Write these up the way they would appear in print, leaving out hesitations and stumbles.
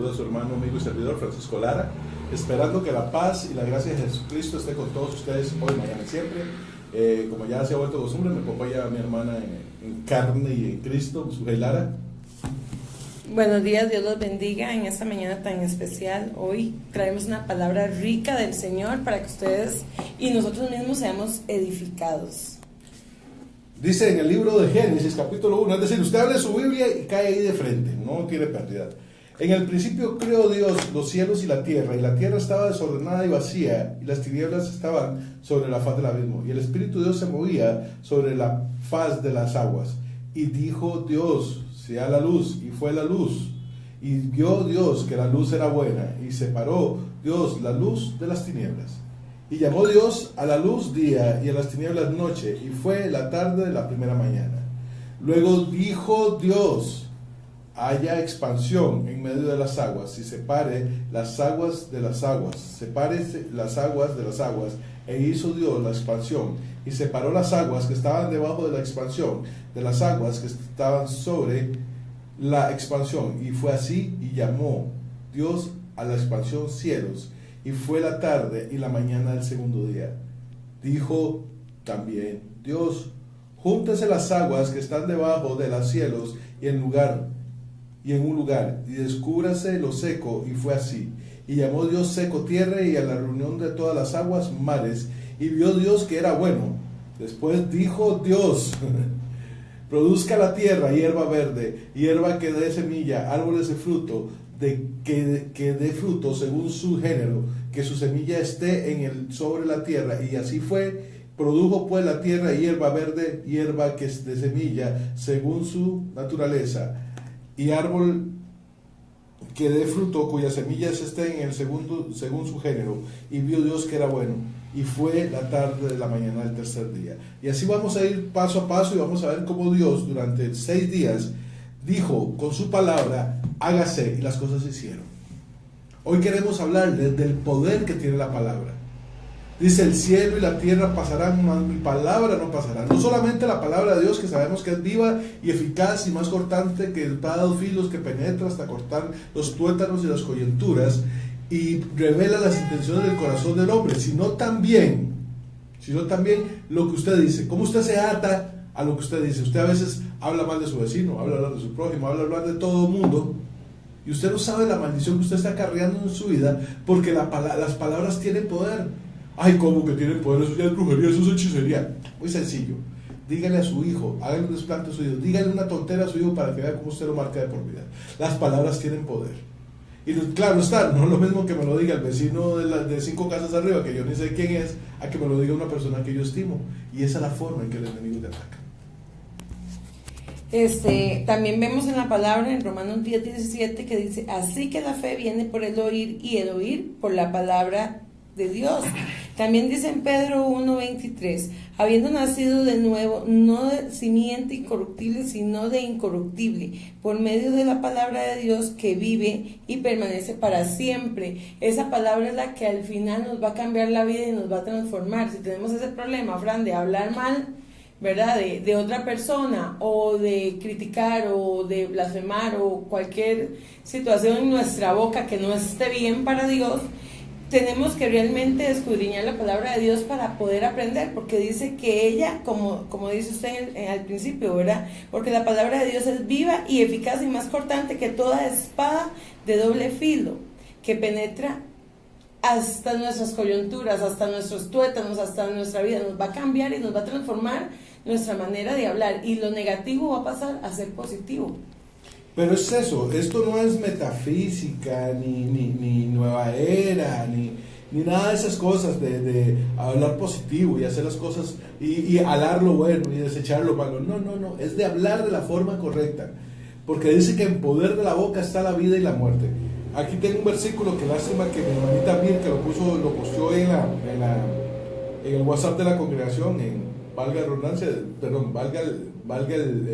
A su hermano, amigo y servidor Francisco Lara, esperando que la paz y la gracia de Jesucristo esté con todos ustedes hoy, mañana y siempre. Como ya se ha vuelto costumbre, me acompaña mi hermana en carne y en Cristo, Sujei Lara. Buenos días, Dios los bendiga en esta mañana tan especial. Hoy traemos una palabra rica del Señor para que ustedes y nosotros mismos seamos edificados. Dice en el libro de Génesis, capítulo 1, es decir, usted abre su Biblia y cae ahí de frente, no tiene pérdida. En el principio creó Dios los cielos y la tierra estaba desordenada y vacía, y las tinieblas estaban sobre la faz del abismo, y el Espíritu de Dios se movía sobre la faz de las aguas. Y dijo Dios, sea la luz, y fue la luz. Y vio Dios que la luz era buena, y separó Dios la luz de las tinieblas. Y llamó Dios a la luz día, y a las tinieblas noche, y fue la tarde de la primera mañana. Luego dijo Dios, haya expansión en medio de las aguas, y separe las aguas de las aguas, sepárese las aguas de las aguas, e hizo Dios la expansión, y separó las aguas que estaban debajo de la expansión, de las aguas que estaban sobre la expansión, y fue así, y llamó Dios a la expansión cielos, y fue la tarde y la mañana del segundo día. Dijo también Dios, júntense las aguas que están debajo de los cielos en un lugar, y descúbrase lo seco, y fue así. Y llamó Dios seco tierra, y a la reunión de todas las aguas mares, y vio Dios que era bueno. Después dijo Dios, produzca la tierra hierba verde, hierba que dé semilla, árboles de fruto, que dé fruto según su género, que su semilla esté sobre la tierra. Y así fue. Produjo pues la tierra hierba verde, hierba que es de semilla según su naturaleza, y árbol que dé fruto cuyas semillas estén según su género. Y vio Dios que era bueno, y fue la tarde de la mañana del tercer día. Y así vamos a ir paso a paso, y vamos a ver cómo Dios durante 6 días dijo con su palabra, hágase, y las cosas se hicieron. Hoy queremos hablarles del poder que tiene la palabra. Dice, el cielo y la tierra pasarán, mas mi palabra no pasará. No solamente la palabra de Dios, que sabemos que es viva y eficaz y más cortante que espada de 2 filos, que penetra hasta cortar los tuétanos y las coyunturas, y revela las intenciones del corazón del hombre, sino también lo que usted dice. ¿Cómo usted se ata a lo que usted dice? Usted a veces habla mal de su vecino, habla mal de su prójimo, habla mal de todo el mundo, y usted no sabe la maldición que usted está acarreando en su vida, porque las palabras tienen poder. Ay, ¿cómo que tienen poder? Eso ya es brujería, eso es hechicería. Muy sencillo. Dígale a su hijo, hágale un desplante a su hijo, dígale una tontera a su hijo para que vea cómo usted lo marca de por vida. Las palabras tienen poder. Y claro está, no es lo mismo que me lo diga el vecino de 5 casas arriba, que yo ni sé quién es, a que me lo diga una persona que yo estimo. Y esa es la forma en que el enemigo te ataca. También vemos en la palabra en Romanos 10:17 que dice, así que la fe viene por el oír, y el oír por la palabra de Dios. También dice en Pedro 1:23, habiendo nacido de nuevo, no de simiente incorruptible, sino de incorruptible, por medio de la palabra de Dios que vive y permanece para siempre. Esa palabra es la que al final nos va a cambiar la vida y nos va a transformar. Si tenemos ese problema, Fran, de hablar mal, ¿verdad?, de otra persona, o de criticar, o de blasfemar, o cualquier situación en nuestra boca que no esté bien para Dios, tenemos que realmente escudriñar la palabra de Dios para poder aprender, porque dice que ella, como dice usted al principio, ¿verdad?, porque la palabra de Dios es viva y eficaz y más cortante que toda espada de doble filo, que penetra hasta nuestras coyunturas, hasta nuestros tuétanos, hasta nuestra vida. Nos va a cambiar y nos va a transformar nuestra manera de hablar, y lo negativo va a pasar a ser positivo. Pero es eso, esto no es metafísica, ni nueva era, ni nada de esas cosas de hablar positivo y hacer las cosas y alar lo bueno y desechar lo malo. No, es de hablar de la forma correcta, porque dice que en poder de la boca está la vida y la muerte. Aquí tengo un versículo que lástima que mi hermanita Mir, que lo posteó en el WhatsApp de la congregación, valga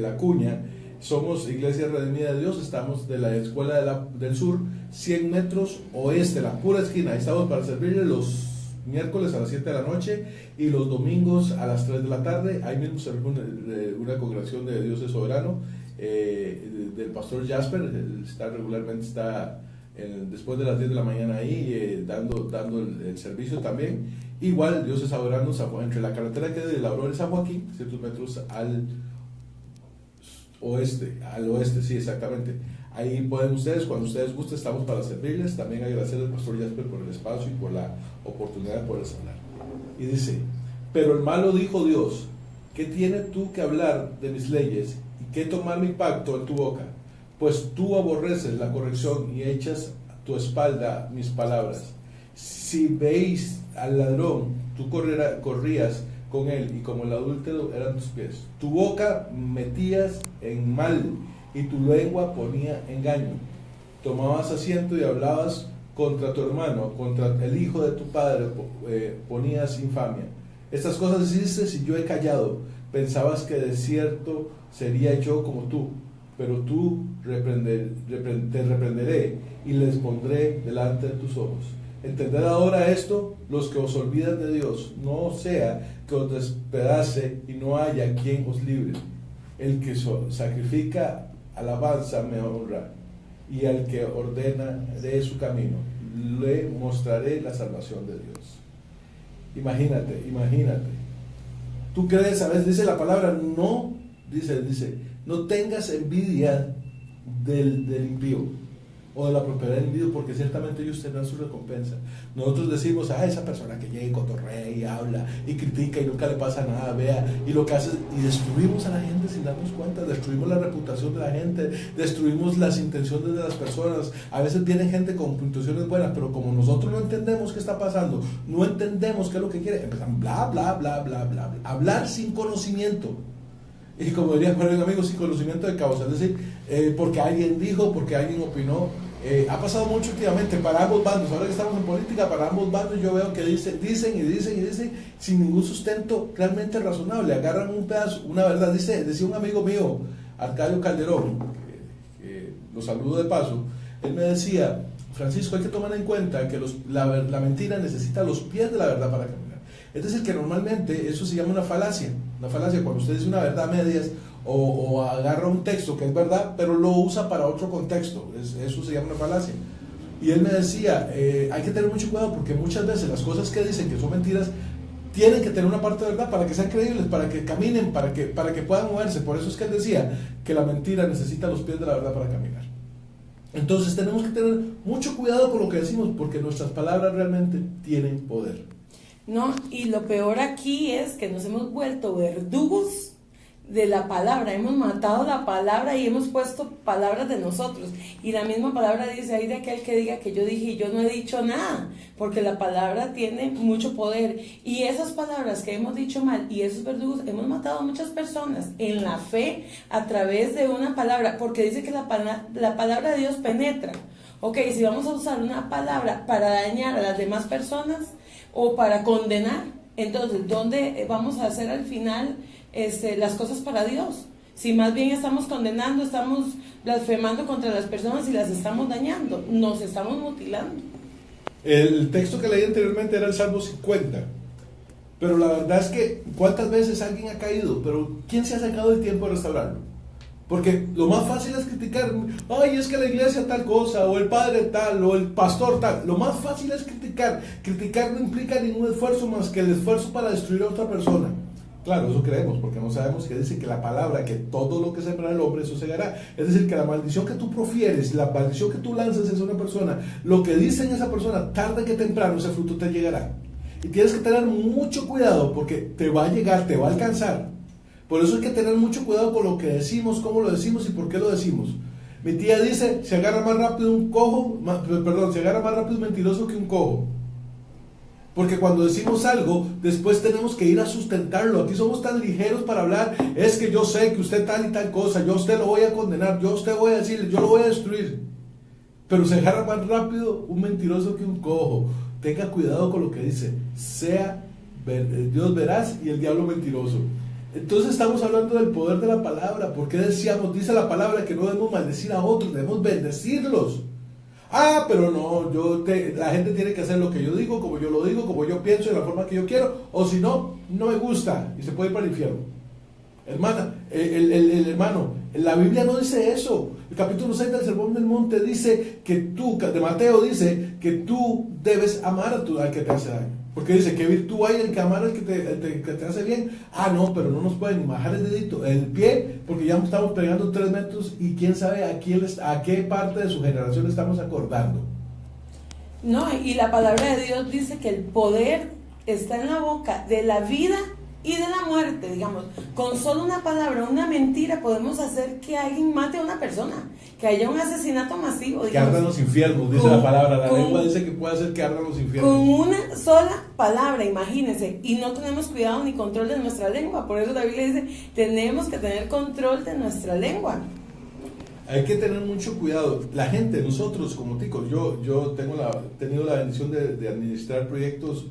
la cuña. Somos Iglesia Redimida de Dios, estamos de la Escuela del Sur, 100 metros oeste, la pura esquina. Ahí estamos para servirle los miércoles a las 7 de la noche y los domingos a las 3 de la tarde. Ahí mismo se reúne una congregación de Dios es Soberano, del pastor Jasper. Regularmente está después de las 10 de la mañana ahí, dando el servicio también. Igual Dios es soberano, entre la carretera que de La Aurora y San Joaquín, 100 metros al oeste, sí, exactamente. Ahí pueden ustedes, cuando ustedes gusten, estamos para servirles. También agradecer al pastor Jasper por el espacio y por la oportunidad de poderles hablar. Y dice, pero el malo dijo Dios, ¿qué tienes tú que hablar de mis leyes y qué tomar mi pacto en tu boca? Pues tú aborreces la corrección y echas a tu espalda mis palabras. Si veis al ladrón, tú corrías con él, y como el adúltero eran tus pies. Tu boca metías en mal, y tu lengua ponía engaño. Tomabas asiento y hablabas contra tu hermano, contra el hijo de tu padre, ponías infamia. Estas cosas hiciste y yo he callado. Pensabas que de cierto sería yo como tú, pero tú te reprenderé y les pondré delante de tus ojos. Entended ahora esto, los que os olvidan de Dios, no sea que os despedace y no haya quien os libre. El que sacrifica alabanza me honra, y al que ordena de su camino le mostraré la salvación de Dios. Imagínate. Tú crees, a veces dice la palabra, no, dice, no tengas envidia del impío o de la propiedad del impío, porque ciertamente ellos tendrán su recompensa. Nosotros decimos, esa persona que llega y cotorrea y habla y critica y nunca le pasa nada, vea, y lo que hace, y destruimos a la gente sin darnos cuenta, destruimos la reputación de la gente, destruimos las intenciones de las personas. A veces viene gente con intenciones buenas, pero como nosotros no entendemos qué está pasando, no entendemos qué es lo que quiere, empezamos bla, hablar sin conocimiento. Y como diría un amigo, sin conocimiento de causa, es decir, porque alguien dijo, porque alguien opinó. Ha pasado mucho últimamente para ambos bandos. Ahora que estamos en política, para ambos bandos yo veo que dicen sin ningún sustento realmente razonable. Agarran un pedazo, una verdad. Decía un amigo mío, Arcadio Calderón, lo saludo de paso. Él me decía, Francisco, hay que tomar en cuenta que la mentira necesita los pies de la verdad para caminar. Es decir, que normalmente eso se llama una falacia. Una falacia cuando usted dice una verdad a medias, o agarra un texto que es verdad, pero lo usa para otro contexto. Eso se llama una falacia. Y él me decía, hay que tener mucho cuidado, porque muchas veces las cosas que dicen que son mentiras tienen que tener una parte de verdad para que sean creíbles, para que caminen, para que puedan moverse. Por eso es que él decía que la mentira necesita los pies de la verdad para caminar. Entonces tenemos que tener mucho cuidado con lo que decimos, porque nuestras palabras realmente tienen poder. No, y lo peor aquí es que nos hemos vuelto verdugos de la palabra, hemos matado la palabra y hemos puesto palabras de nosotros, y la misma palabra dice, hay de aquel que diga que yo dije y yo no he dicho nada, porque la palabra tiene mucho poder, y esas palabras que hemos dicho mal y esos verdugos, hemos matado a muchas personas en la fe a través de una palabra, porque dice que la palabra de Dios penetra. Ok, si vamos a usar una palabra para dañar a las demás personas o para condenar, entonces ¿dónde vamos a hacer al final las cosas para Dios? Si más bien estamos condenando, estamos blasfemando contra las personas y las estamos dañando, nos estamos mutilando. El texto que leí anteriormente era el Salmo 50, pero la verdad es que ¿cuántas veces alguien ha caído? Pero ¿quién se ha sacado el tiempo de restaurarlo? Porque lo más fácil es criticar, es que la iglesia tal cosa, o el padre tal, o el pastor tal. Lo más fácil es criticar. Criticar no implica ningún esfuerzo más que el esfuerzo para destruir a otra persona. Claro, eso creemos, porque no sabemos que dice que la palabra, que todo lo que sembra el hombre, eso segará. Es decir, que la maldición que tú profieres, la maldición que tú lanzas a una persona, lo que dice en esa persona, tarde que temprano ese fruto te llegará. Y tienes que tener mucho cuidado, porque te va a llegar, te va a alcanzar. Por eso hay que tener mucho cuidado con lo que decimos, cómo lo decimos y por qué lo decimos. Mi tía dice, se agarra más rápido un mentiroso que un cojo. Porque cuando decimos algo, después tenemos que ir a sustentarlo. Aquí somos tan ligeros para hablar, es que yo sé que usted tal y tal cosa, yo a usted lo voy a condenar, yo a usted voy a decirle, yo lo voy a destruir. Pero se agarra más rápido un mentiroso que un cojo. Tenga cuidado con lo que dice, Dios veraz y el diablo mentiroso. Entonces estamos hablando del poder de la palabra. Porque decíamos, dice la palabra que no debemos maldecir a otros, debemos bendecirlos. Pero no, la gente tiene que hacer lo que yo digo, como yo lo digo, como yo pienso, de la forma que yo quiero, o si no, no me gusta y se puede ir para el infierno. Hermana, el hermano, la Biblia no dice eso. El capítulo 6 del Sermón del Monte dice que tú, de Mateo dice que tú debes amar al que te hace daño. Porque dice, ¿qué virtud hay en que amar al que te hace bien? Ah, no, pero no nos pueden ni bajar el dedito, el pie, porque ya estamos pegando 3 metros y quién sabe a qué parte de su generación estamos acordando. No, y la palabra de Dios dice que el poder está en la boca de la vida y de la muerte, digamos. Con solo una palabra, una mentira, podemos hacer que alguien mate a una persona, que haya un asesinato masivo, digamos. Que ardan los infiernos, dice la palabra. La lengua dice que puede hacer que ardan los infiernos. Con una sola palabra, imagínense, y no tenemos cuidado ni control de nuestra lengua. Por eso la Biblia dice, tenemos que tener control de nuestra lengua. Hay que tener mucho cuidado. La gente, nosotros como ticos, yo tenido la bendición de administrar proyectos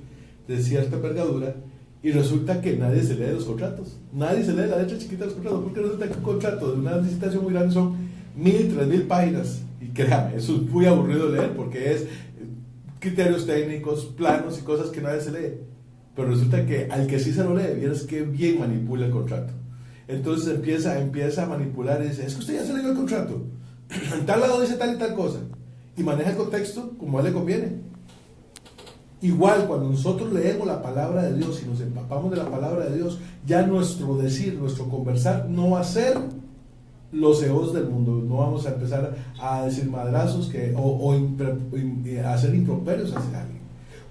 de cierta envergadura, y resulta que nadie se lee los contratos. Nadie se lee la letra chiquita de los contratos, porque resulta que un contrato de una licitación muy grande son 1,000, 3,000 páginas. Y créame, eso es muy aburrido de leer, porque es criterios técnicos, planos y cosas que nadie se lee. Pero resulta que al que sí se lo lee, vieras que bien manipula el contrato. Entonces empieza a manipular y dice, es que usted ya se leyó el contrato. En tal lado dice tal y tal cosa. Y maneja el contexto como a él le conviene. Igual, cuando nosotros leemos la palabra de Dios y nos empapamos de la palabra de Dios, ya nuestro decir, nuestro conversar no va a ser los egos del mundo. No vamos a empezar a decir madrazos a hacer improperios hacia alguien.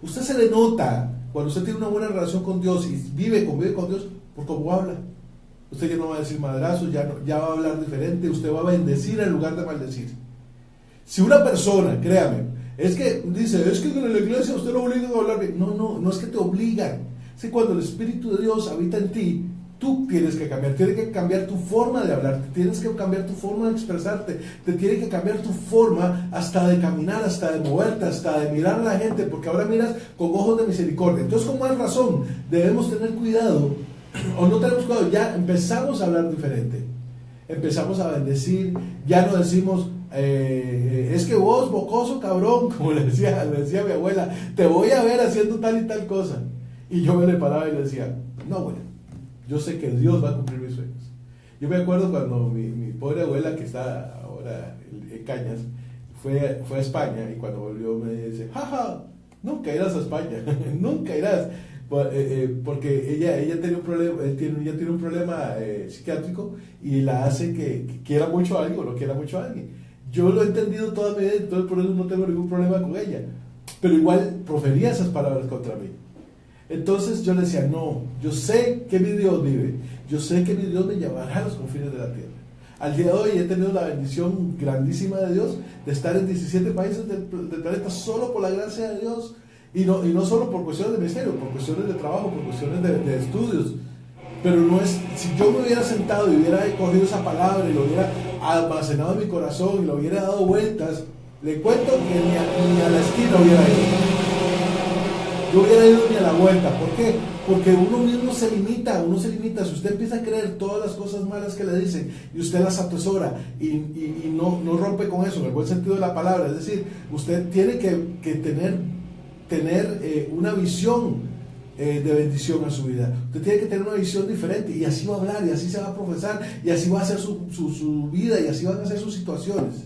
Usted se le nota cuando usted tiene una buena relación con Dios y convive con Dios por cómo habla. Usted ya no va a decir madrazos, ya va a hablar diferente, usted va a bendecir en lugar de maldecir. Si una persona, créame, es que en la iglesia usted lo obliga a hablar bien. No es que te obligan. Es que cuando el Espíritu de Dios habita en ti, tú tienes que cambiar tu forma de hablar, tienes que cambiar tu forma de expresarte, te tiene que cambiar tu forma hasta de caminar, hasta de moverte, hasta de mirar a la gente, porque ahora miras con ojos de misericordia. Entonces, con más razón, debemos tener cuidado, o no tenemos cuidado, ya empezamos a hablar diferente, empezamos a bendecir, ya no decimos, es que vos, mocoso cabrón, como le decía mi abuela, te voy a ver haciendo tal y tal cosa. Y yo me le paraba y le decía, no, bueno, yo sé que Dios va a cumplir mis sueños. Yo me acuerdo cuando mi pobre abuela, que está ahora en Cañas, fue a España, y cuando volvió me dice, jaja, nunca irás a España, nunca irás. Porque ella tiene un problema psiquiátrico, y la hace que quiera mucho a alguien o no quiera mucho a alguien. Yo lo he entendido toda mi vida, entonces por eso no tengo ningún problema con ella, pero igual profería esas palabras contra mí. Entonces yo le decía, no, yo sé que mi Dios vive, yo sé que mi Dios me llevará a los confines de la tierra. Al día de hoy he tenido la bendición grandísima de Dios de estar en 17 países del planeta solo por la gracia de Dios, y no solo por cuestiones de ministerio, por cuestiones de trabajo, por cuestiones de estudios. Pero no es, si yo me hubiera sentado y hubiera cogido esa palabra y lo hubiera almacenado en mi corazón y lo hubiera dado vueltas, le cuento que ni a la esquina hubiera ido. No hubiera ido ni a la vuelta. ¿Por qué? Porque uno mismo se limita. Si usted empieza a creer todas las cosas malas que le dicen y usted las atesora y no rompe con eso, en el buen sentido de la palabra, es decir, usted tiene que tener una visión de bendición a su vida. Usted tiene que tener una visión diferente, y así va a hablar, y así se va a profesar, y así va a ser su vida, y así van a ser sus situaciones.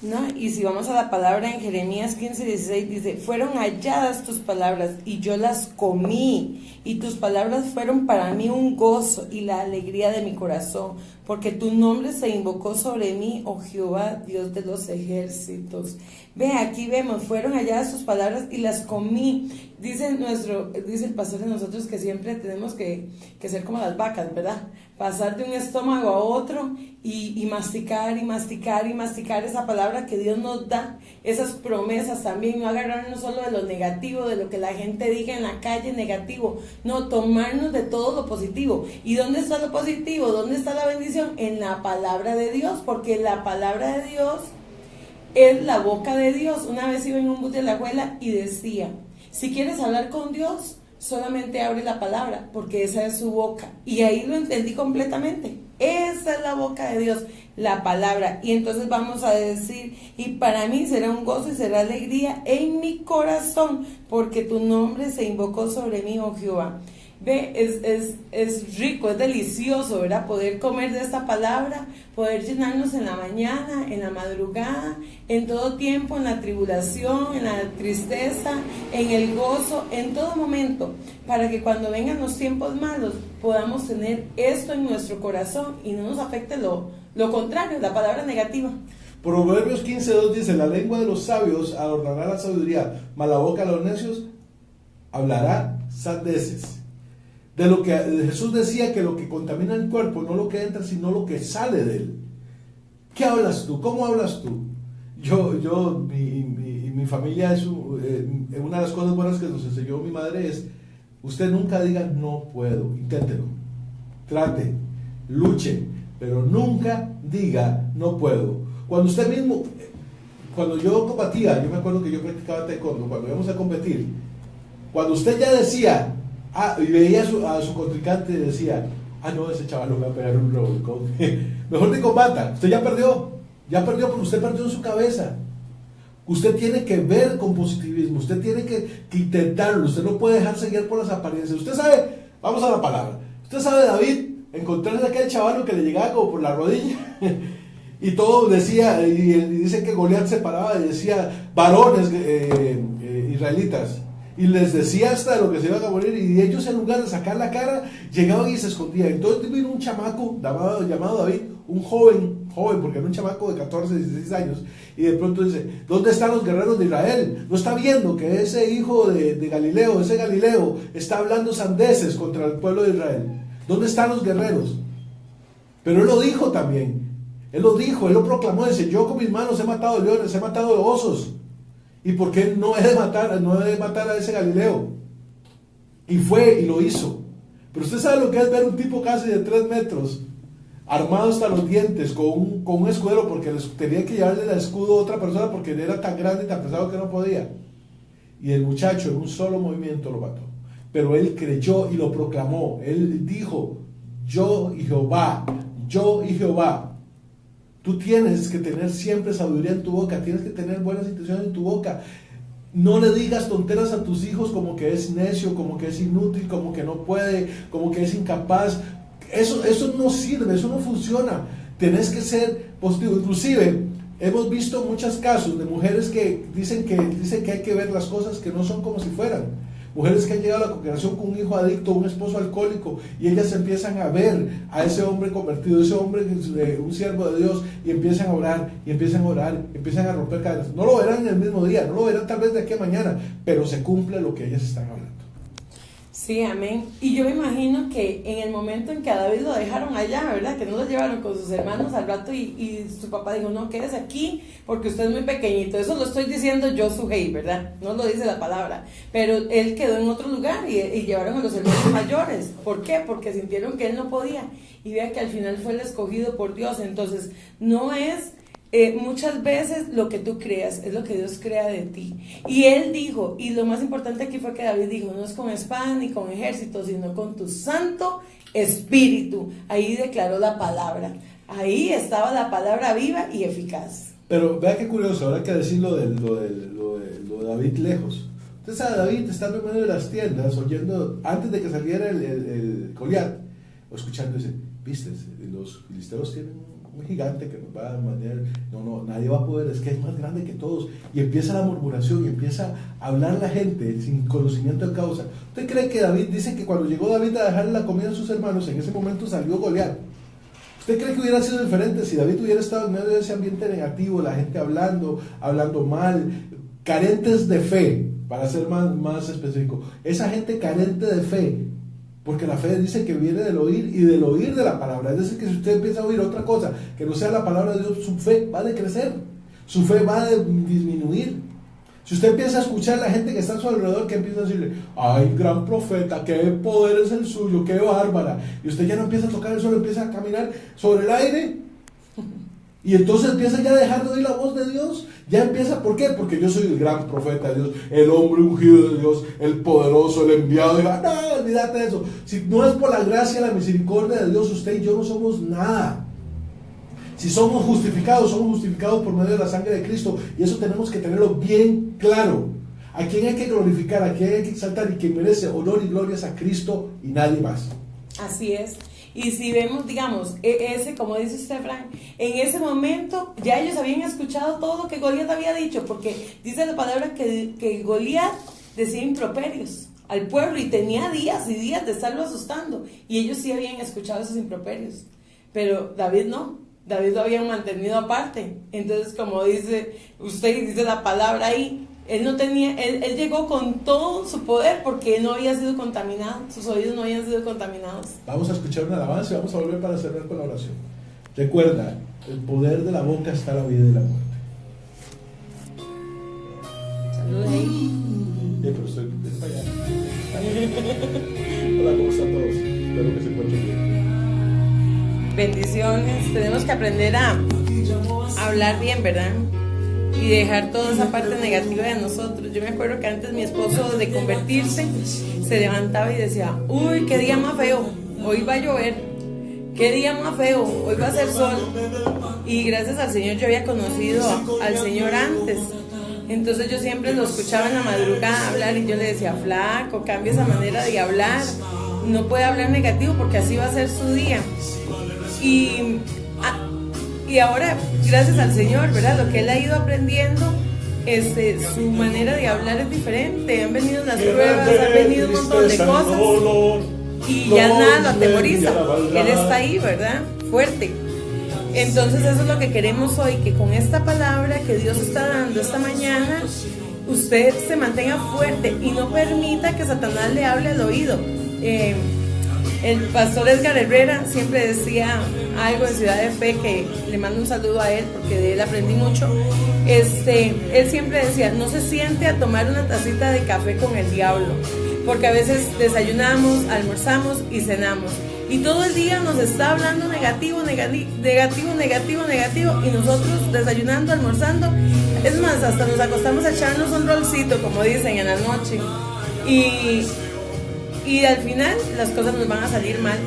No, y si vamos a la palabra en Jeremías 15:16 dice, fueron halladas tus palabras y yo las comí, y tus palabras fueron para mí un gozo y la alegría de mi corazón, porque tu nombre se invocó sobre mí, oh Jehová, Dios de los ejércitos. Ve, aquí vemos, fueron halladas tus palabras y las comí. Dice el pastor de nosotros que siempre tenemos que ser como las vacas, ¿verdad? Pasar de un estómago a otro y masticar y masticar y masticar esa palabra que Dios nos da, esas promesas también, no agarrarnos solo de lo negativo, de lo que la gente diga en la calle negativo, no, tomarnos de todo lo positivo. ¿Y dónde está lo positivo? ¿Dónde está la bendición? En la palabra de Dios, porque la palabra de Dios es la boca de Dios. Una vez iba en un bus de la abuela y decía, si quieres hablar con Dios, solamente abre la palabra, porque esa es su boca. Y ahí lo entendí completamente. Esa es la boca de Dios, la palabra. Y entonces vamos a decir, y para mí será un gozo y será alegría en mi corazón, porque tu nombre se invocó sobre mí, oh Jehová. Ve, es rico, es delicioso, ¿verdad? Poder comer de esta palabra, poder llenarnos en la mañana, en la madrugada, en todo tiempo, en la tribulación, en la tristeza, en el gozo, en todo momento, para que cuando vengan los tiempos malos podamos tener esto en nuestro corazón y no nos afecte lo contrario, la palabra negativa. Proverbios 15:2 dice: la lengua de los sabios adornará la sabiduría, mas la boca de los necios hablará sandeces. De lo que Jesús decía, que lo que contamina el cuerpo no lo que entra, sino lo que sale de él. ¿Qué hablas tú? ¿Cómo hablas tú? Mi familia es una de las cosas buenas que nos enseñó mi madre es: usted nunca diga no puedo, inténtelo, trate, luche, pero nunca diga no puedo. Cuando usted mismo, cuando yo combatía, yo me acuerdo que yo practicaba taekwondo, cuando íbamos a competir, cuando usted ya decía y veía a su contrincante y decía: no, ese chaval lo va a pegar un robocop, mejor te combata, usted ya perdió porque usted perdió en su cabeza. Usted tiene que ver con positivismo, usted tiene que intentarlo, usted no puede dejarse guiar por las apariencias. Usted sabe, vamos a la palabra, usted sabe David, encontrarse a aquel chaval que le llegaba como por la rodilla y todo decía, y dice que Goliat se paraba y decía: varones israelitas, y les decía hasta de lo que se iban a morir, y ellos en lugar de sacar la cara llegaban y se escondían. Entonces vino un chamaco llamado David, un joven, porque era un chamaco de 14, 16 años, y de pronto dice: ¿dónde están los guerreros de Israel? ¿No está viendo que ese hijo de Galileo, ese Galileo, está hablando sandeces contra el pueblo de Israel? ¿Dónde están los guerreros? Pero él lo dijo también, él lo proclamó, dice: yo con mis manos he matado leones, he matado osos, ¿y por qué no he de matar a ese Galileo? Y fue y lo hizo. Pero usted sabe lo que es ver un tipo casi de 3 metros, armado hasta los dientes, con un escudero, porque tenía que llevarle el escudo a otra persona porque era tan grande y tan pesado que no podía. Y el muchacho en un solo movimiento lo mató. Pero él creyó y lo proclamó. Él dijo: yo y Jehová. Tú tienes que tener siempre sabiduría en tu boca, tienes que tener buenas intenciones en tu boca. No le digas tonteras a tus hijos como que es necio, como que es inútil, como que no puede, como que es incapaz. Eso no sirve, eso no funciona. Tenés que ser positivo. Inclusive hemos visto muchos casos de mujeres que dicen que hay que ver las cosas que no son como si fueran. Mujeres que han llegado a la congregación con un hijo adicto, un esposo alcohólico, y ellas empiezan a ver a ese hombre convertido, ese hombre, un siervo de Dios, y empiezan a orar, empiezan a romper cadenas. No lo verán en el mismo día, no lo verán tal vez de aquí a mañana, pero se cumple lo que ellas están hablando. Sí, amén. Y yo me imagino que en el momento en que a David lo dejaron allá, ¿verdad? Que no lo llevaron con sus hermanos al rato y su papá dijo: no, quédese aquí porque usted es muy pequeñito. Eso lo estoy diciendo yo, Sujei, ¿verdad? No lo dice la palabra. Pero él quedó en otro lugar y llevaron a los hermanos mayores. ¿Por qué? Porque sintieron que él no podía. Y vea que al final fue el escogido por Dios. Entonces, no es... muchas veces lo que tú creas es lo que Dios crea de ti. Y él dijo, y lo más importante aquí fue que David dijo: no es con espada ni con ejército, sino con tu Santo Espíritu. Ahí declaró la palabra. Ahí estaba la palabra viva y eficaz. Pero vea qué curioso, ahora hay que decir lo de David lejos. Usted sabe, David estando en medio de las tiendas, oyendo, antes de que saliera el Goliat, escuchando, dice: viste, los filisteos tienen un gigante que nos va a matar, nadie va a poder, es que es más grande que todos. Y empieza la murmuración y empieza a hablar la gente sin conocimiento de causa. ¿Usted cree que David, dice que cuando llegó David a dejarle la comida a sus hermanos, en ese momento salió Goliat? ¿Usted cree que hubiera sido diferente si David hubiera estado en medio de ese ambiente negativo, la gente hablando mal, carentes de fe, para ser más específico? Esa gente carente de fe, porque la fe dice que viene del oír y del oír de la palabra. Es decir, que si usted empieza a oír otra cosa que no sea la palabra de Dios, su fe va a decrecer, su fe va a disminuir. Si usted empieza a escuchar a la gente que está a su alrededor, que empieza a decirle: ay, gran profeta, qué poder es el suyo, qué bárbara, y usted ya no empieza a tocar el suelo, empieza a caminar sobre el aire, y entonces empieza ya a dejar de oír la voz de Dios. Ya empieza, ¿por qué? Porque yo soy el gran profeta de Dios, el hombre ungido de Dios, el poderoso, el enviado. Y no, olvídate de eso. Si no es por la gracia y la misericordia de Dios, usted y yo no somos nada. Si somos justificados por medio de la sangre de Cristo, y eso tenemos que tenerlo bien claro. a quien hay que glorificar, a quien hay que exaltar y que merece honor y glorias a Cristo y nadie más. Así es. Y si vemos, digamos, ese, como dice usted, Frank, en ese momento ya ellos habían escuchado todo lo que Goliat había dicho, porque dice la palabra que Goliat decía improperios al pueblo y tenía días y días de estarlo asustando, y ellos sí habían escuchado esos improperios, pero David no. David lo habían mantenido aparte. Entonces, como dice usted y dice la palabra ahí, él no tenía, él llegó con todo su poder porque él no había sido contaminado, sus oídos no habían sido contaminados. Vamos a escuchar un alabanza y vamos a volver para cerrar con la oración. Recuerda, el poder de la boca está la vida y la muerte. Saludos ahí. Pero estoy para allá. Hola, ¿cómo están todos? Espero que se encuentren bien. Bendiciones. Tenemos que aprender a hablar bien, ¿verdad? Y dejar toda esa parte negativa de nosotros. Yo me acuerdo que antes mi esposo, de convertirse, se levantaba y decía: uy, qué día más feo, hoy va a llover, qué día más feo, hoy va a hacer sol. Y gracias al Señor yo había conocido al Señor antes. Entonces yo siempre lo escuchaba en la madrugada hablar y yo le decía: flaco, cambia esa manera de hablar, no puede hablar negativo porque así va a ser su día. Y ahora, gracias al Señor, ¿verdad? Lo que él ha ido aprendiendo, su manera de hablar es diferente. Han venido las pruebas, han venido un montón de cosas y ya nada lo atemoriza. Él está ahí, ¿verdad? Fuerte. Entonces eso es lo que queremos hoy, que con esta palabra que Dios está dando esta mañana, usted se mantenga fuerte y no permita que Satanás le hable al oído. El pastor Edgar Herrera siempre decía algo en Ciudad de Fe, que le mando un saludo a él porque de él aprendí mucho. Él siempre decía: no se siente a tomar una tacita de café con el diablo, porque a veces desayunamos, almorzamos y cenamos y todo el día nos está hablando negativo, y nosotros desayunando, almorzando, es más, hasta nos acostamos a echarnos un rolcito, como dicen, en la noche, y al final las cosas nos van a salir mal.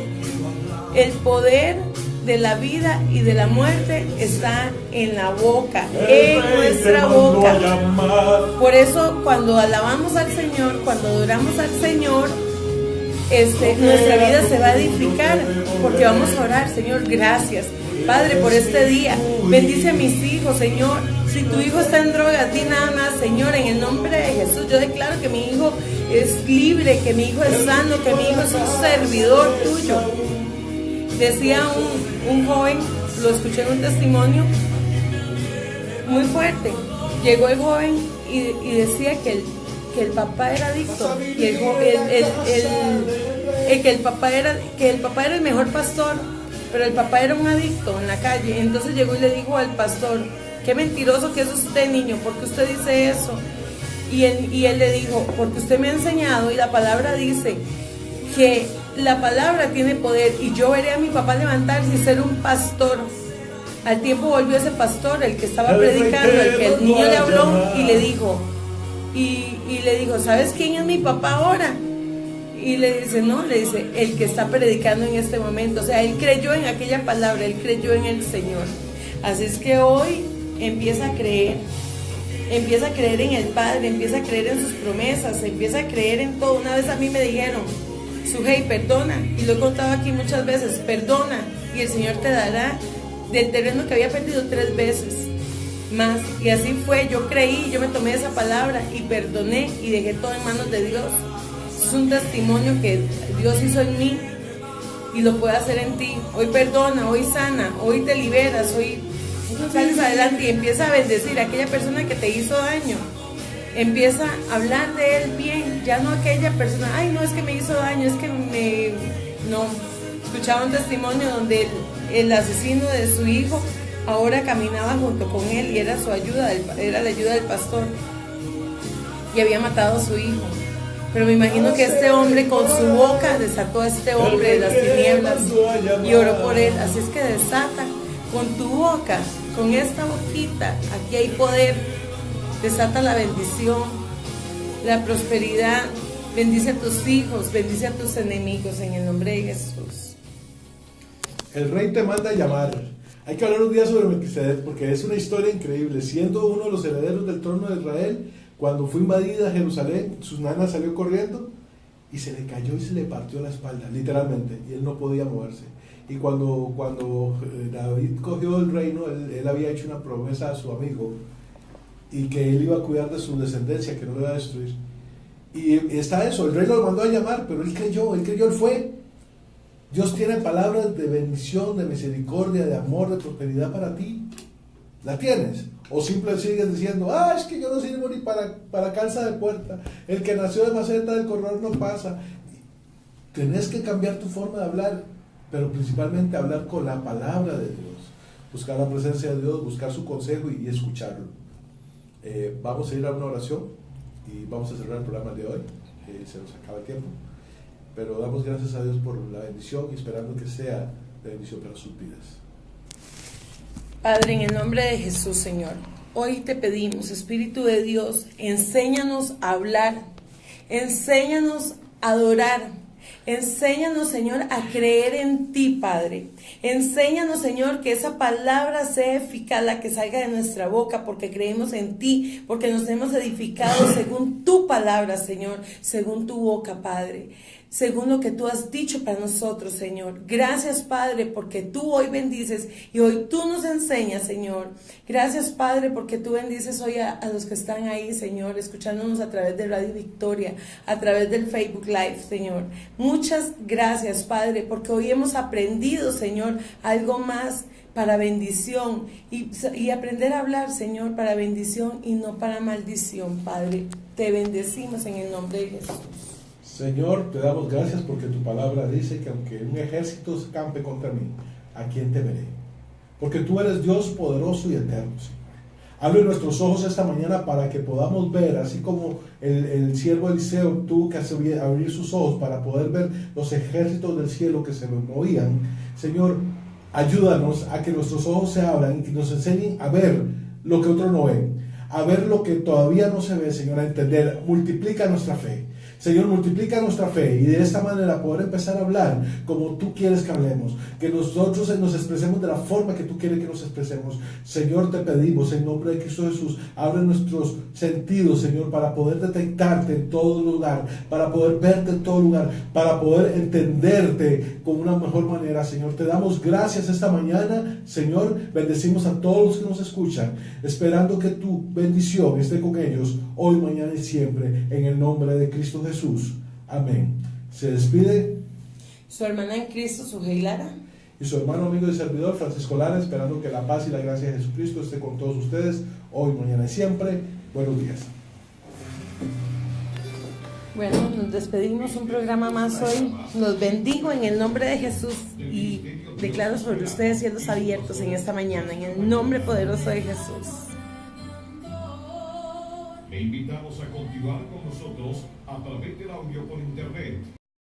El poder de la vida y de la muerte está en la boca, en nuestra boca. Por eso cuando alabamos al Señor, cuando adoramos al Señor, nuestra vida se va a edificar, porque vamos a orar: Señor, gracias, Padre, por este día. Bendice a mis hijos, Señor. Si tu hijo está en droga, di nada más, Señor, en el nombre de Jesús, yo declaro que mi hijo es libre, que mi hijo es sano, que mi hijo es un servidor tuyo. Decía un joven, lo escuché en un testimonio muy fuerte. Llegó el joven y decía que el papá era adicto, y que el papá era el mejor pastor, pero el papá era un adicto en la calle. Entonces llegó y le dijo al pastor: qué mentiroso que es usted, niño, ¿por qué usted dice eso? Y él le dijo: porque usted me ha enseñado, y la palabra dice que la palabra tiene poder, y yo veré a mi papá levantarse y ser un pastor. Al tiempo volvió ese pastor, el que estaba predicando, el que el niño le habló y le dijo, ¿sabes quién es mi papá ahora? Y le dice: no, le dice, el que está predicando en este momento. O sea, él creyó en aquella palabra, él creyó en el Señor. Así es que hoy empieza a creer en el Padre, empieza a creer en sus promesas, empieza a creer en todo. Una vez a mí me dijeron: Sujei, perdona, y lo he contado aquí muchas veces, perdona y el Señor te dará del terreno que había perdido 3 veces más. Y así fue, yo creí, yo me tomé esa palabra y perdoné y dejé todo en manos de Dios. Es un testimonio que Dios hizo en mí y lo puede hacer en ti. Hoy perdona, hoy sana, hoy te liberas, hoy sales adelante y empieza a bendecir a aquella persona que te hizo daño. Empieza a hablar de él bien, ya no aquella persona: ay, no, es que me hizo daño, es que no. Escuchaba un testimonio donde el asesino de su hijo ahora caminaba junto con él y era su ayuda, era la ayuda del pastor, y había matado a su hijo. Pero me imagino que este hombre con su boca desató a este hombre de las tinieblas y oró por él. Así es que desata con tu boca, con esta boquita, aquí hay poder. Desata la bendición, la prosperidad. Bendice a tus hijos, bendice a tus enemigos en el nombre de Jesús. El rey te manda a llamar. Hay que hablar un día sobre Melquisedec, porque es una historia increíble. Siendo uno de los herederos del trono de Israel, Cuando fue invadida Jerusalén, sus nanas salió corriendo y se le cayó y se le partió la espalda, literalmente, y él no podía moverse. Y cuando David cogió el reino, él había hecho una promesa a su amigo y que él iba a cuidar de su descendencia, que no lo iba a destruir. Y está eso, el rey lo mandó a llamar, pero él creyó, él fue. Dios tiene palabras de bendición, de misericordia, de amor, de prosperidad para ti. ¿La tienes? O simplemente sigues diciendo, es que yo no sirvo ni para calza de puerta, el que nació de maceta del corredor no pasa. Tenés que cambiar tu forma de hablar, pero principalmente hablar con la palabra de Dios, buscar la presencia de Dios, buscar su consejo y escucharlo. Vamos a ir a una oración y vamos a cerrar el programa de hoy. Se nos acaba el tiempo, pero damos gracias a Dios por la bendición y esperando que sea de bendición para sus vidas. Padre, en el nombre de Jesús, Señor, hoy te pedimos, Espíritu de Dios, enséñanos a hablar, enséñanos a adorar, enséñanos, Señor, a creer en ti, Padre. Enséñanos, Señor, que esa palabra sea eficaz, la que salga de nuestra boca, porque creemos en ti, porque nos hemos edificado según tu palabra, Señor, según tu boca, Padre, según lo que tú has dicho para nosotros, Señor. Gracias, Padre, porque tú hoy bendices y hoy tú nos enseñas, Señor. Gracias, Padre, porque tú bendices hoy a los que están ahí, Señor, escuchándonos a través de Radio Victoria, a través del Facebook Live, Señor. Muchas gracias, Padre, porque hoy hemos aprendido, Señor, algo más para bendición y aprender a hablar, Señor, para bendición y no para maldición, Padre. Te bendecimos en el nombre de Jesús. Señor, te damos gracias porque tu palabra dice que aunque un ejército se campe contra mí, ¿a quién temeré? Porque tú eres Dios poderoso y eterno, Señor. Abre nuestros ojos esta mañana para que podamos ver, así como el siervo Eliseo tuvo que abrir sus ojos para poder ver los ejércitos del cielo que se movían. Señor, ayúdanos a que nuestros ojos se abran y nos enseñen a ver lo que otros no ven, a ver lo que todavía no se ve, Señor, a entender. Multiplica nuestra fe. Señor, multiplica nuestra fe y de esta manera poder empezar a hablar como tú quieres que hablemos, que nosotros nos expresemos de la forma que tú quieres que nos expresemos. Señor, te pedimos en nombre de Cristo Jesús, abre nuestros sentidos, Señor, para poder detectarte en todo lugar, para poder verte en todo lugar, para poder entenderte con una mejor manera, Señor. Te damos gracias esta mañana, Señor. Bendecimos a todos los que nos escuchan, esperando que tu bendición esté con ellos hoy, mañana y siempre, en el nombre de Cristo Jesús. Amén. Se despide su hermana en Cristo, Sujei Lara, y su hermano, amigo y servidor Francisco Lara, esperando que la paz y la gracia de Jesucristo esté con todos ustedes hoy, mañana y siempre. Buenos días. Bueno, nos despedimos, un programa más hoy. Los bendigo en el nombre de Jesús y declaro sobre ustedes cielos abiertos en esta mañana, en el nombre poderoso de Jesús. Le invitamos a continuar con nosotros a través del audio por internet.